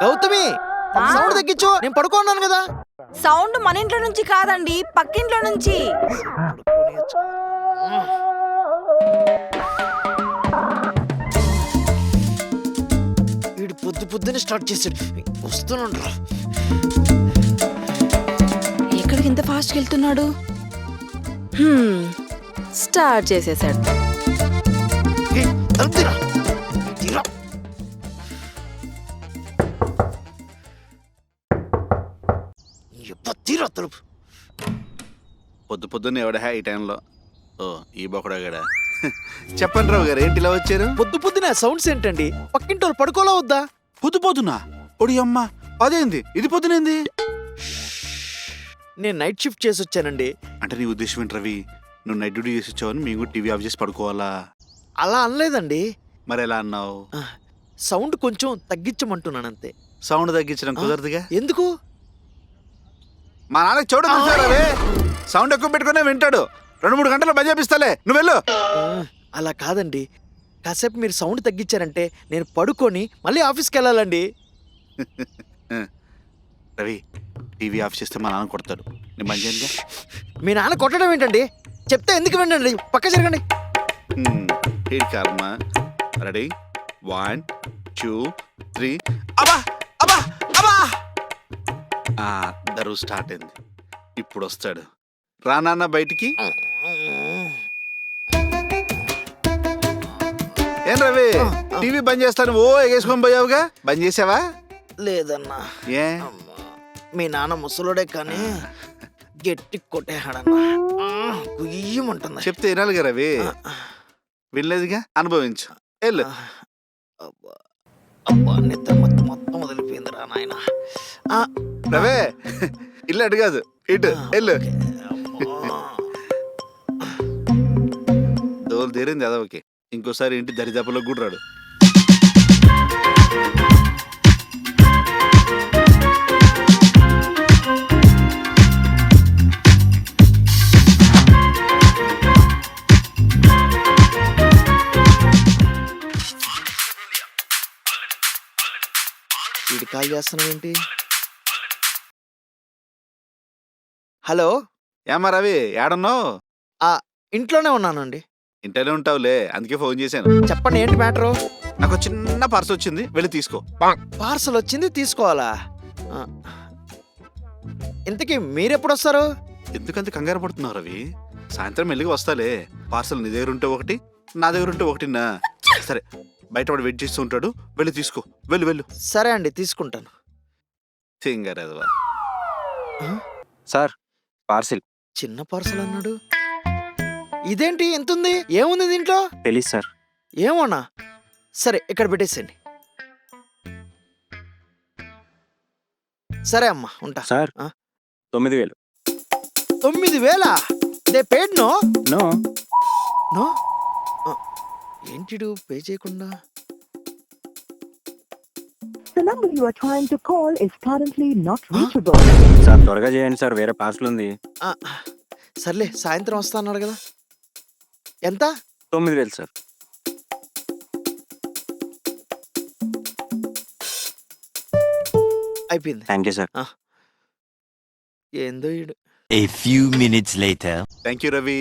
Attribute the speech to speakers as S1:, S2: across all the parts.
S1: Gautami sound తగ్గించు, నేను పడుకోన్నాను కదా.
S2: సౌండ్ మన ఇంట్లో నుంచి కాదండి, పక్కింట్లో నుంచి.
S1: వీడు పొద్దునే స్టార్ట్ చేశాడు. వస్తున్నాడు.
S2: ఎక్కడికి ఇంత ఫాస్ట్ వెళ్తున్నాడు? స్టార్ట్ చేసేసాడు.
S3: పొద్దున్నే ఎవడా ఈ టైంలో? ఓ ఈ బొకడాగాడా. చెప్పండి రావు గారు, ఏంటి ఇలా వచ్చారు?
S1: పొద్దునే సౌండ్స్ ఏంటండి? పక్కింటి వాళ్ళు పడుకోలా వద్దా?
S3: పొద్దునా? ఒడి అమ్మ, అదేంది ఇది పొద్దునేంది?
S1: నేను నైట్ షిఫ్ట్ చేసి వచ్చానండి.
S3: అంటే నీ ఉద్దేశం ఏంటి రవి? నువ్వు నైట్ డ్యూటీ చేసి వచ్చావని మేము టీవీ ఆఫ్ చేసి పడుకోవాలా?
S1: అలా అనలేదండి.
S3: మరి ఎలా అన్నావు?
S1: సౌండ్ కొంచెం తగ్గించమంటున్నాను అంతే.
S3: సౌండ్ తగ్గించడం కుదరదుగా.
S1: ఎందుకు?
S3: మా నాన్నకి చూడ రవి, సౌండ్ ఎక్కువ పెట్టుకునే వింటాడు. 2-3 గంటలు బంద్ చేపిస్తాలే, నువ్వు వెళ్ళు.
S1: అలా కాదండి, కాసేపు మీరు సౌండ్ తగ్గించారంటే నేను పడుకొని మళ్ళీ ఆఫీస్కి వెళ్ళాలండి.
S3: రవి, టీవీ ఆఫ్ చేస్తే మా నాన్న కొడతాడు. నేను బంద్ చేయనుగా.
S1: మీ నాన్న కొట్టడం ఏంటండి? చెప్తే ఎందుకు వినండి, పక్క జరగండి.
S3: కర్మ. రెడీ, 1 2 3. అబ్బా అబ్బా అబ్బా. దరువు స్టార్ట్ అయింది. ఇప్పుడు వస్తాడు. రానా బయటికి. ఏం రవి, టీవీ బంద్ చేస్తాను ఓ ఎగేసుకొని పోయావుగా, బంద్ చేసావా?
S1: లేదన్నా.
S3: ఏ
S1: మీ నాన్న ముసలోడే కానీ గట్టి కొట్టేహాడన్నా. గుయ్యమంటుంది.
S3: చెప్తే వినాలిగా రవి. వినలేదుగా, అనుభవించు. వెళ్ళు.
S1: అబ్బా నిద్ర మొత్తం వదిలిపోయిందిరా నాయన.
S3: రవే, ఇల్లు అటు కాదు, ఇటు వెళ్ళు. దోలు తీరింది అదవకి. ఇంకోసారి ఇంటి దరిదాపులో కూడా రాడు.
S1: వీడి కాల్ చేస్తున్నావు ఏంటి? హలో.
S3: ఏమా రవి, ఏడున్నావు?
S1: ఇంట్లోనే ఉన్నానండి.
S3: ఇంట్లోనే ఉంటావులే, అందుకే ఫోన్ చేశాను.
S1: చెప్పండి, ఏంటి మ్యాటరు?
S3: నాకు చిన్న పార్సల్ వచ్చింది, వెళ్ళి తీసుకో.
S1: పార్సల్ వచ్చింది, తీసుకోవాలా? ఇంతకీ మీరెప్పుడు వస్తారు?
S3: ఎందుకంత కంగారు పడుతున్నావు రవి? సాయంత్రం మెల్లిగా వస్తాలే. పార్సల్ నీ దగ్గర ఉంటే ఒకటి, నా దగ్గర ఉంటే ఒకటిన్నా. సరే, బయట వాడు వెయిట్ చేస్తూ ఉంటాడు, వెళ్ళి తీసుకో. వెళ్ళు వెళ్ళు.
S1: సరే అండి, తీసుకుంటాను.
S3: సింగారదవా.
S4: Sir, parcel.
S1: చిన్న పార్సల్ అన్నాడు. ఇదేంటి ఎంతుంది? ఏముంది దీంట్లో?
S4: తెలీదు సార్.
S1: ఏమోనా? సరే, ఇక్కడ పెట్టేసేయండి. సరే అమ్మా, ఉంటా.
S4: Sir, 9,000.
S1: 9,000? They paid no?
S4: No.
S1: No? ఏంటిడు పే చేయకుండా?
S5: The number you are trying to call is currently not reachable.
S4: Sir త్వరగా చేయండి సార్, వేరే పార్సల్ ఉంది.
S1: సర్లే, సాయంత్రం వస్తా అన్నాడు కదా. ఎంత?
S4: 9,000 సార్.
S1: అయిపోయింది.
S4: Thank you sir.
S1: ఏందో ఈడు.
S6: A few minutes later.
S3: Thank you Ravi.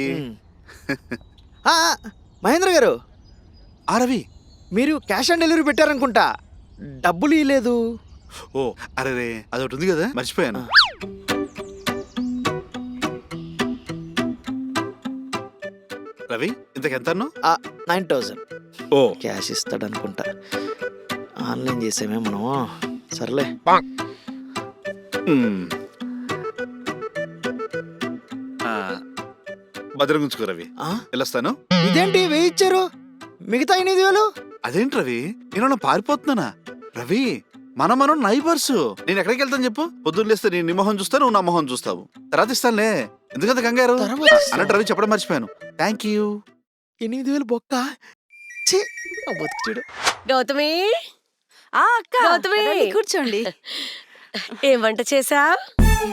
S1: Mahendra garu,
S3: Ravi,
S1: మీరు క్యాష్ ఆన్ డెలివరీ పెట్టారనుకుంటా, డబ్బులు ఇవ్వలేదు.
S3: ఓ అరే, అదొకటి ఉంది కదా, మర్చిపోయాను. రవి, ఇంతకెంత?
S1: 9,000.
S3: ఓ
S1: క్యాష్ ఇస్తాడనుకుంటా. ఆన్లైన్ చేసామే మనం. సర్లే.
S3: భద్రంగుంచుకో రవి, వెళ్ళొస్తాను.
S1: ఇదేంటి వేయిచ్చారు? మిగతా 8,000?
S3: అదేంటి రవి, నేను పారిపోతున్నానా? రవి, మనం నైబర్స్. నేను ఎక్కడికి వెళ్తాను చెప్పు? పొద్దున్న లేస్తే నీ మొహం చూస్తాను, నువ్వు నా మొహం చూస్తావు. తర్వాత ఇస్తానులే, ఎందుకంత కంగారు అన్నట్టు రవి చెప్పడం మర్చిపోయాను. Thank you.
S1: 8,000 బొక్క. బతుకుచుడు.
S7: గౌతమి,
S2: అక్క, కూర్చోండి.
S7: ఏం వంట చేసావ్?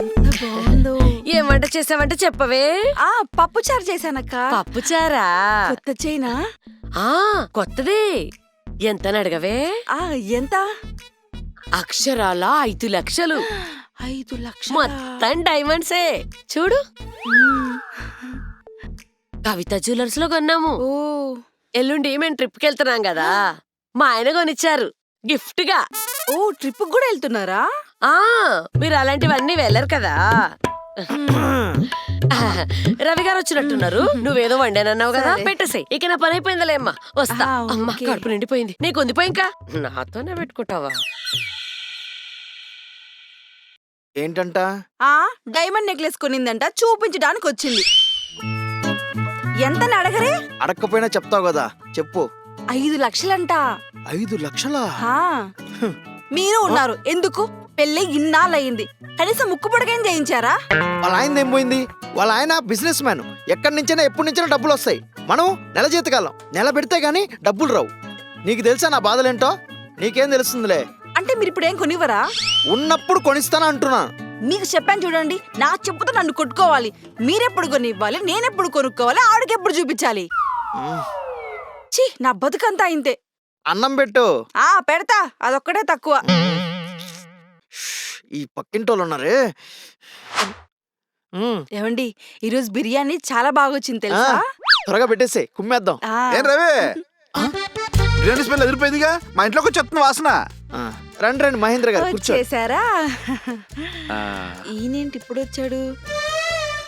S2: ఎంత బాగుందో.
S7: ఏం వంట చేసావంటే చెప్పవే.
S2: ఆ పప్పు చారు చేశానక్క.
S7: పప్పుచారా?
S2: కొత్త చైనా.
S7: ఆ కొత్తది. ఎంతని అడగవే.
S2: ఆ ఎంత?
S7: అక్షరాల 5 లక్షలు.
S2: 5 లక్షలు.
S7: మొత్తం డైమండ్సే. చూడు, కవిత జ్యువెలర్స్ లో కొన్నాము.
S2: ఓ
S7: ఎల్లుండి మేము ట్రిప్ కి వెళ్తున్నాం కదా, మా ఆయన కొనిచ్చారు గిఫ్ట్ గా.
S2: ఓ ట్రిప్ కూడా వెళ్తున్నారా?
S7: ఆ మీరు అలాంటివన్నీ వెళ్ళరు కదా. రవి గారు వచ్చినట్టున్నారు. నువ్వేదో వండానన్నావు కదా,
S2: సరే.
S7: పెట్టేసాయి. ఇక నా పని అయిపోయిందిలే అమ్మా, వస్తా.
S2: ఆ,
S7: అమ్మ
S2: ఓకే.
S7: కడుపు నిండిపోయింది. నీకు ఉందిపోయి ఇంకా నాతోనే పెట్టుకుంటావా?
S1: ఏంటంట?
S2: ఆ డైమండ్ నెక్లెస్ కొనిందంట, చూపించడానికి వచ్చింది. ఎంతని అడగరే?
S1: అడక్కపోయినా చెప్తావు కదా, చెప్పు.
S2: 5 లక్షలంట.
S1: 5 లక్షలా?
S2: ఆ, మీరు ఉన్నారు ఎందుకు? పెళ్ళి ఇన్నాళ్ళయింది, కనీసం ముక్కు పొడగేం చేయించారా?
S1: వాళ్ళ ఆయన ఏం పోయింది? వాళ్ళ ఆయన బిజినెస్ మ్యాన్. ఎక్కడి నుంచైనా ఎప్పటి నుంచైనా డబ్బులు వస్తాయి. మనం నెల జీతకాలం, నెల పెడితే గానీ డబ్బులు రావు. నీకు తెలుసా నా బాధలేంటో? నీకేం తెలుస్తుందిలే.
S2: అంటే మీరు ఇప్పుడు ఏం కొనివ్వరా?
S1: ఉన్నప్పుడు కొనిస్తానా అంటున్నా.
S2: మీకు చెప్పాను చూడండి, నా చెప్పుతో నన్ను కొట్టుకోవాలి. మీరెప్పుడు కొనివ్వాలి, నేనెప్పుడు కొనుక్కోవాలి, ఆవిడకెప్పుడు చూపించాలి? ఛీ, నా బతుకంతా ఇంతే.
S1: అన్నం పెట్టు.
S2: ఆ పెడతా, అదొక్కటే తక్కువ.
S1: ఈ పక్కింటోళ్ళు ఉన్నారే.
S2: ఏమండి, ఈరోజు బిర్యానీ చాలా బాగా వచ్చింది తెలుసా?
S1: త్వరగా పెట్టేసే, కుమ్మేద్దాం.
S2: ఆ,
S3: ఏం రవి, బిర్యానీ స్మెల్ ఎదిరిపోయిందిగా, మా ఇంట్లోకి వచ్చేస్తుంది వాసన.
S1: రండి రండి మహేంద్ర గారు, కూర్చో.
S2: వచ్చేసారా?
S3: ఆ,
S2: ఈయనేంటి ఇప్పుడు వచ్చాడు?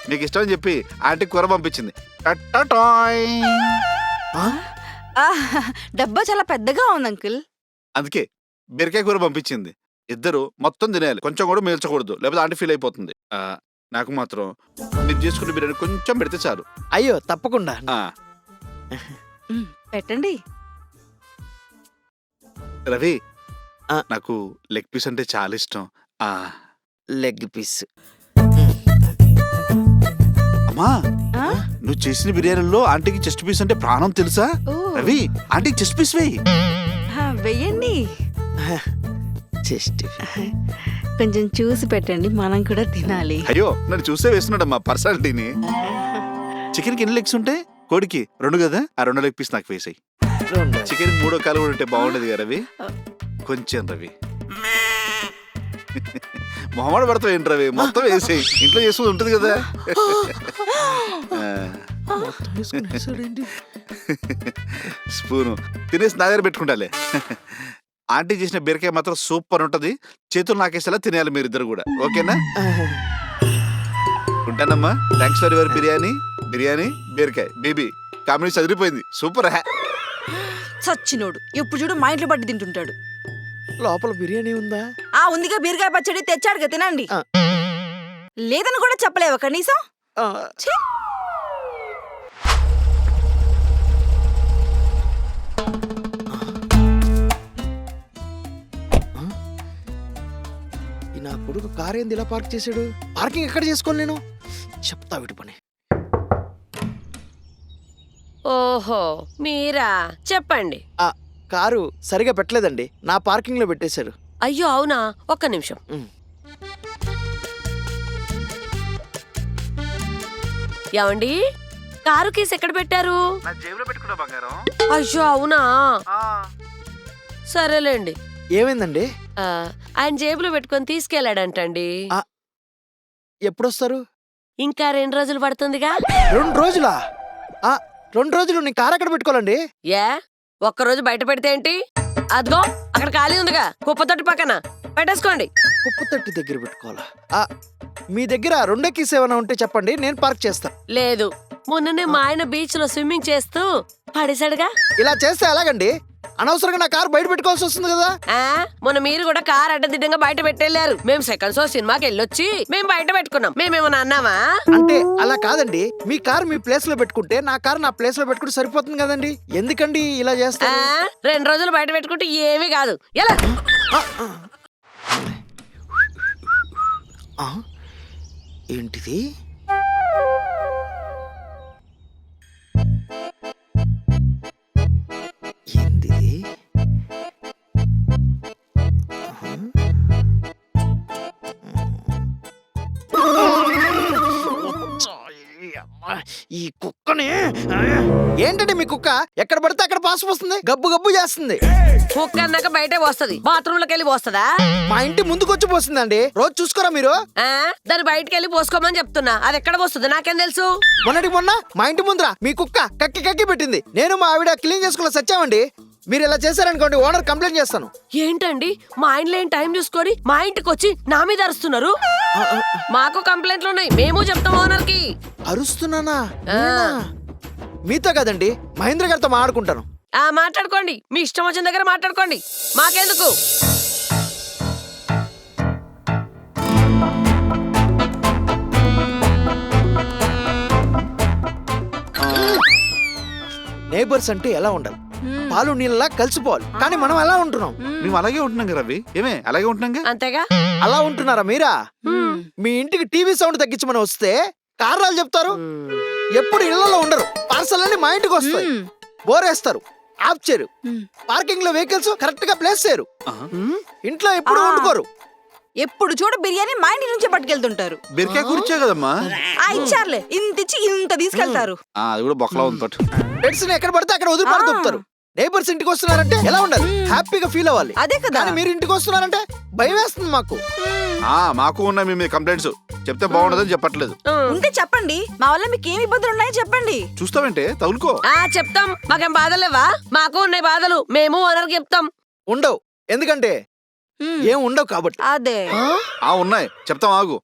S3: నీకు ఇష్టం అని చెప్పి ఆంటీ కూర పంపించింది. టట్టటాయ్.
S2: ఆ, డబ్బా చాలా పెద్దగా ఉంది అంకుల్.
S3: అందుకే బీరకాయ కూర పంపించింది. ఇద్దరు మొత్తం తినేయాలి, కొంచెం కూడా మిల్చకూడదు, లేకపోతే ఆంటీ ఫీల్ అయిపోతుంది. నాకు మాత్రం మీరు చేసుకునే బిర్యానీ కొంచెం పెడితే చాలు.
S1: అయ్యో తప్పకుండా.
S3: ఆ,
S2: పెట్టండి.
S3: రవి,
S1: ఆ.
S3: నాకు లెగ్ పీస్ అంటే చాలా ఇష్టం.
S1: Leg piece.
S3: అమ్మా,
S2: ఆ?
S3: నువ్వు చేసిన బిర్యానీలో ఆంటీకి చెస్ట్ పీస్ అంటే ప్రాణం తెలుసా?
S2: ఓ,
S3: రవి, ఆంటీకి చెస్ట్ పీస్ వేయి.
S2: వెయ్యండి.
S1: చెస్ట్.
S2: కొంచెం చూసి పెట్టండి, మనం కూడా తినాలి.
S3: అయ్యో, నన్ను చూసే వేస్తున్నాడమ్మా పర్సనాలిటీని. చికెన్కి ఎన్ని లెగ్స్ ఉంటాయి? కోడికి 2 కదా, ఆ 2 లెగ్ పీస్ నాకు వేసాయి. చికెన్ 3వ కాలు కూడా ఉంటే బాగుండేది కదా రవి. కొంచెం రవి, మొహమాట పడతావు ఏంటి రవి, మొత్తం వేసేయి, ఇంట్లో చేసుకుని ఉంటుంది కదా. స్పూను తినేసి నా దగ్గర పెట్టుకుంటాలే. ఆంటీ చేసిన బీరకాయ మాత్రం సూపర్ ఉంటది. చేతులు నాకేసేలా తినేయాలి మీరిద్దరు కూడా, ఓకేనా? ఉంటానమ్మా. Thanks for your biryani. Biryani బీరకాయ బేబీ కాంబినేషన్ అదిరిపోయింది, సూపర్.
S2: సచ్చినోడు, ఎప్పుడు చూడు మా ఇంట్లో పట్టి తింటుంటాడు.
S1: లోపల బిర్యానీ ఉందా?
S2: ఆ ఉందిగా, బీరకాయ పచ్చడి తెచ్చాడుగా, తినండి.
S1: ఆ.
S2: లేదని కూడా చెప్పలేవా కనీసం?
S1: ఆ,
S2: ఛీ!
S1: ఈ నా కొడుకు కారు ఏంది ఇలా పార్క్ చేశాడు? పార్కింగ్ ఎక్కడ చేసుకోను నేను? చెప్తా వీటి పని.
S7: ఓహో మీరా, చెప్పండి.
S1: కారు సరిగా పెట్టలేదండి, నా పార్కింగ్ లో పెట్టేశారు.
S7: అయ్యో అవునా, ఒక్క నిమిషం. ఏమండి, కారు కీస్ ఎక్కడ పెట్టారు? అయ్యో అవునా, సరేలేండి.
S1: ఏమైందండి?
S7: ఆయన జేబులో పెట్టుకొని తీసుకెళ్లాడంటండి.
S1: ఎప్పుడొస్తారు?
S7: ఇంకా 2 రోజులు పడుతుందిగా.
S1: 2 రోజులా? 2 రోజులు నీ కారు ఎక్కడ పెట్టుకోవాలండి?
S7: ఏ ఒక్కరోజు బయట పెడితే ఏంటి? అదిగో అక్కడ ఖాళీ ఉందిగా, కుప్పతొట్టి పక్కన పెట్టేసుకోండి.
S1: కుప్పతొట్టి దగ్గర పెట్టుకోవాలా? మీ దగ్గర 2 కీస్ ఏమైనా ఉంటే చెప్పండి, నేను పార్క్ చేస్తాను.
S7: లేదు, మొన్ననే మా ఆయన బీచ్ లో స్విమ్మింగ్ చేస్తూ పడేశాడుగా.
S1: ఇలా చేస్తే ఎలాగండి? అనవసరంగా నా కారు బయట పెట్టుకోవాల్సి వస్తుంది కదా.
S7: మొన్న మీరు కూడా కార్ అడ్డదిడ్డంగా బయట పెట్టెళ్ళారు. మేము సెకండ్ షో సినిమాకి వెళ్ళొచ్చి మేము బయట పెట్టుకున్నాం. మేమేమన్నా అన్నామా?
S1: అంటే అలా కాదండి, మీ కారు మీ ప్లేస్ లో పెట్టుకుంటే నా కారు నా ప్లేస్ లో పెట్టుకుంటే సరిపోతుంది కదండి. ఎందుకండి ఇలా చేస్తా?
S7: 2 రోజులు బయట పెట్టుకుంటే ఏమీ కాదు. ఎలా
S1: ఏంటిది? ఏంటిది? ఏంటంటే మీ కుక్క ఎక్కడ పడితే అక్కడ పాస్ వస్తుంది, గబ్బు గబ్బు చేస్తుంది.
S7: కుక్క అన్నాక బయటే పోస్తది, బాత్రూమ్ లోకి వెళ్ళి పోస్తదా?
S1: మా ఇంటి ముందుకొచ్చి పోస్తుందండి. రోజు చూసుకోరా మీరు?
S7: ఆ, దాన్ని బయటికి వెళ్ళి పోసుకోమని చెప్తున్నా. అది ఎక్కడ పోస్తుంది నాకేం తెలుసు?
S1: మొన్నటికి మొన్న మా ఇంటి ముందర మీ కుక్క కక్కి కక్కి పెట్టింది. నేను మా ఆవిడ క్లీన్ చేసుకున్న సచ్చామండి. మీరు ఇలా చేశారనుకోండి ఓనర్ కంప్లైంట్ చేస్తాను.
S7: ఏంటండి మా ఆయనలో ఏం టైం చూసుకొని మా ఇంటికి వచ్చి నా మీద అరుస్తున్నారు? మాకు కంప్లైంట్లు ఉన్నాయి, మేము చెప్తాం ఓనర్ కి.
S1: అరుస్తున్నానా? నేనా? మీతో కదండి, మహేంద్ర గారితో మాట్లాడుకుంటాను.
S7: ఆ మాట్లాడుకోండి, మీ ఇష్టం వచ్చిన దగ్గర మాట్లాడుకోండి, మాకెందుకు?
S1: నేబర్స్ అంటే ఎలా ఉండాలి? పాలు నీళ్ళలా కలిసిపోవాలి. కానీ మనం ఎలా ఉంటున్నాం?
S3: మేము అలాగే ఉంటున్నాం కదా రవి. ఏమే అలాగే ఉంటున్నాం.
S7: అంతేగా.
S1: అలా ఉంటున్నారా మీరా? మీ ఇంటికి టీవీ సౌండ్ తగ్గించమని వస్తే కారణాలు చెప్తారు. ఎప్పుడు ఇళ్లలో ఉండరు, పార్సల్ అన్ని మా ఇంటికి వస్తాయి. బోరేస్తారు, ఆఫ్ చేయరు. పార్కింగ్ లో వెహికల్స్ కరెక్ట్ గా ప్లేస్ చేయరు. ఇంట్లో ఎప్పుడు వండుకోరు.
S2: ఎప్పుడు చూడు బిర్యానీ మా ఇంటి నుంచే పట్టుకెళ్తుంటారు.
S3: బెరికాయ కూర్చో కదమ్మా.
S2: ఇచ్చారులే, ఇంత ఇచ్చి ఇంత తీసుకెళ్తారు.
S3: అది కూడా బొక్కలా ఉంది పట్టు.
S1: పెట్స్ ఎక్కడ పడితే అక్కడ వదిలి పడుతుంటారు. నైబర్స్ ఇంటికి వస్తున్నారంటే ఎలా ఉండాలి? హ్యాపీగా ఫీల్ అవ్వాలి.
S2: అదే కదా.
S1: కానీ మీరు ఇంటికి వస్తున్నారంటే భయం వేస్తుంది మాకు.
S3: మాకు ఉన్నాయి మీ మీద కంప్లైంట్స్. చెప్తే బాగుండదని చెప్పట్లేదు.
S2: ఉంటే చెప్పండి, మా వల్ల మీకు ఏమి ఇబ్బందులు ఉన్నాయో చెప్పండి.
S3: చూస్తావంటే తగులుకో.
S7: చెప్తాం, మాకేం బాధలేవా? మాకు ఉన్నాయి బాధలు, మేము ఓనర్ చెప్తాం.
S1: ఉండవు, ఎందుకంటే ఏం ఉండవు కాబట్టి.
S2: అదే
S3: ఉన్నాయి, చెప్తాం ఆగు.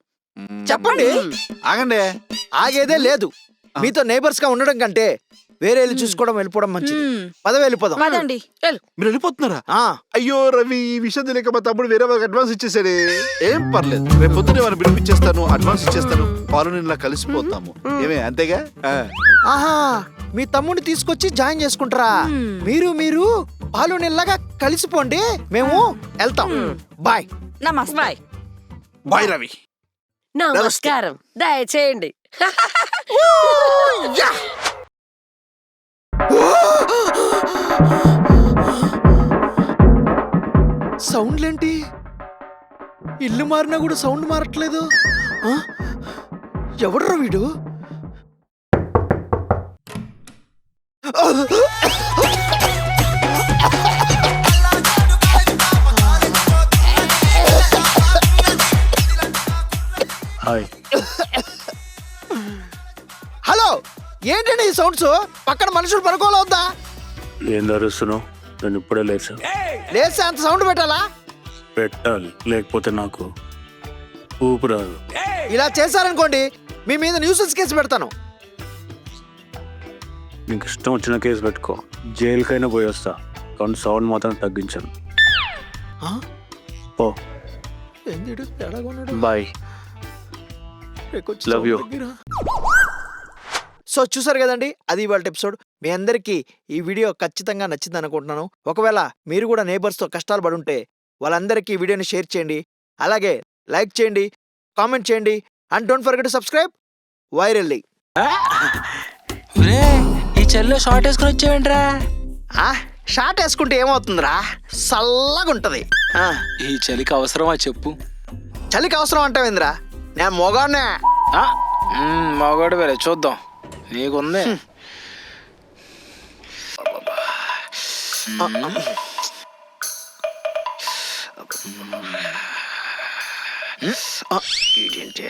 S1: చెప్పండి.
S3: ఆగండి.
S1: ఆగేదే లేదు. మీతో నైబర్స్ గా ఉండడం కంటే వేరే వెళ్ళి చూసుకోవడం వెళ్ళిపోవడం మంచిది. వెళ్ళిపోదాం.
S2: పదండి.
S3: మీరు వెళ్ళిపోతున్నారా?
S1: ఆ,
S3: అయ్యో రవి, ఈ విషయం తెలియక మా తమ్ముడు వేరే వాళ్ళకి అడ్వాన్స్ ఇచ్చేసాడే. ఏం పర్లేదు, రేపు పొద్దున ఏమైనా పిలిపించేస్తాను, అడ్వాన్స్ ఇచ్చేస్తాను. పాలు నిన్న కలిసిపోతాము. ఏమే అంతేగా?
S1: ఆహా, మీ తమ్ముడిని తీసుకొచ్చి జాయిన్ చేసుకుంటారా? మీరు పాలు నీళ్ళగా కలిసిపోండి, మేము వెళ్తాం. బాయ్.
S2: నమస్తే.
S7: బాయ్.
S3: బాయ్ రవి.
S7: నమస్కారం, దయచేయండి.
S1: సౌండ్లేంటి? ఇల్లు మారినా కూడా సౌండ్ మారట్లేదు. ఎవడ్రా వీడు?
S4: హాయ్.
S1: హలో, ఏంటండి ఈ సౌండ్స్? పక్కన మనుషులు పడుకోవద్దా?
S4: ఏం ధరుస్తున్నావు? నేను ఇప్పుడే లేచా.
S1: లేస్తే అంత సౌండ్ పెట్టాలా?
S4: పెట్టాలి, లేకపోతే నాకు ఊపు రాదు.
S1: ఇలా చేశారనుకోండి మీ మీద న్యూసెన్స్ కేసు పెడతాను.
S4: నీకు ఇష్టం వచ్చిన కేసు పెట్టుకో, జైలుకైనా పోయి వస్తా. కానీ సౌండ్ మాత్రం తగ్గించాను. పో. బాయ్. Love you.
S1: సో చూసారు కదండి, అది ఇవాళ ఎపిసోడ్. మీ అందరికీ ఈ వీడియో ఖచ్చితంగా నచ్చింది అనుకుంటున్నాను. ఒకవేళ మీరు కూడా నేబర్స్తో కష్టాలు పడుంటే వాళ్ళందరికీ ఈ వీడియోని షేర్ చేయండి, అలాగే లైక్ చేయండి, కామెంట్ చేయండి. And don't forget to subscribe virally.
S8: ఈ చెల్లో షార్ట్ వేసుకుని వచ్చావేంట్రా?
S1: షార్ట్ వేసుకుంటే ఏమవుతుందిరా? చల్లగా ఉంటది.
S8: ఈ చలికి అవసరమా చెప్పు?
S1: చలికి అవసరం అంటావేంద్రా? నేను మొగానే.
S8: మగవాడు వేరే, చూద్దాం నీకుంది.
S1: ఏంటి